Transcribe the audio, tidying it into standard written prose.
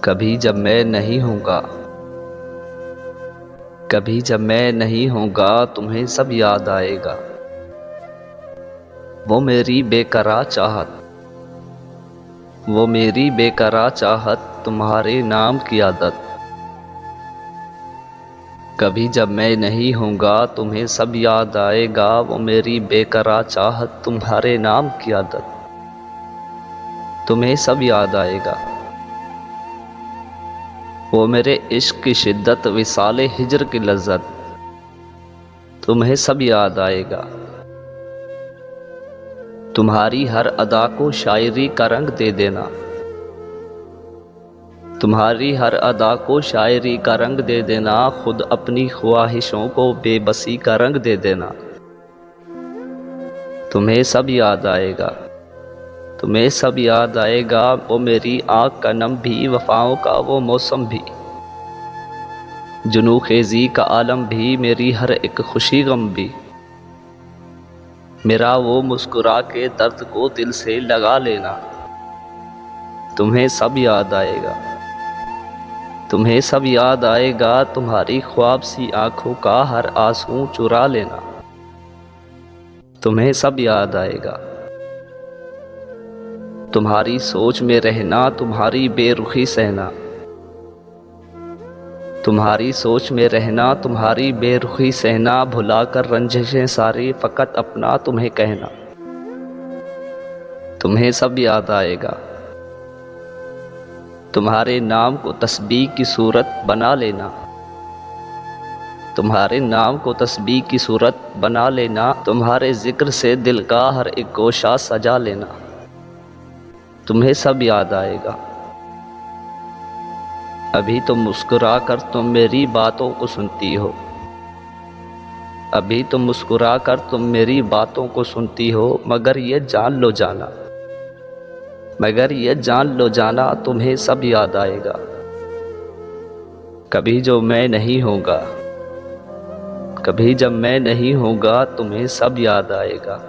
कभी जब मैं नहीं होऊंगा, कभी जब मैं नहीं होऊंगा तुम्हें सब याद आएगा। वो मेरी बेकरार चाहत, वो मेरी बेकरार चाहत, तुम्हारे नाम की आदत। कभी जब मैं नहीं होऊंगा तुम्हें सब याद आएगा। वो मेरी बेकरार चाहत, तुम्हारे नाम की आदत। तुम्हें सब याद आएगा। वो मेरे इश्क की शिद्दत, विसाले हिजर की लज्जत। तुम्हें सब याद आएगा। तुम्हारी हर अदा को शायरी का रंग दे देना, तुम्हारी हर अदा को शायरी का रंग दे देना। खुद अपनी ख्वाहिशों को बेबसी का रंग दे देना। तुम्हें सब याद आएगा। तुम्हें सब याद आएगा। वो मेरी आँख का नम भी, वफाओं का वो मौसम भी, जुनू खेजी का आलम भी, मेरी हर एक खुशी गम भी। मेरा वो मुस्कुरा के दर्द को दिल से लगा लेना। तुम्हें सब याद आएगा। तुम्हें सब याद आएगा। तुम्हारी ख्वाब सी आंखों का हर आंसू चुरा लेना। तुम्हें सब याद आएगा। तुम्हारी सोच में रहना, तुम्हारी बेरुखी सहना, तुम्हारी सोच में रहना, तुम्हारी बेरुखी सहना। भुलाकर रंजिशें सारी, फ़कत अपना तुम्हें कहना। तुम्हें सब याद आएगा। तुम्हारे नाम को तस्बीह की सूरत बना लेना, तुम्हारे नाम को तस्बीह की सूरत बना लेना। तुम्हारे जिक्र से दिल का हर एक गोशा सजा लेना। तुम्हें सब याद आएगा। अभी तो मुस्कुरा कर तुम मेरी बातों को सुनती हो, अभी तो मुस्कुरा कर तुम मेरी बातों को सुनती हो। मगर ये जान लो जाना, मगर ये जान लो जाना, तुम्हें सब याद आएगा। कभी जो मैं नहीं होऊंगा, कभी जब मैं नहीं होऊंगा तुम्हें सब याद आएगा।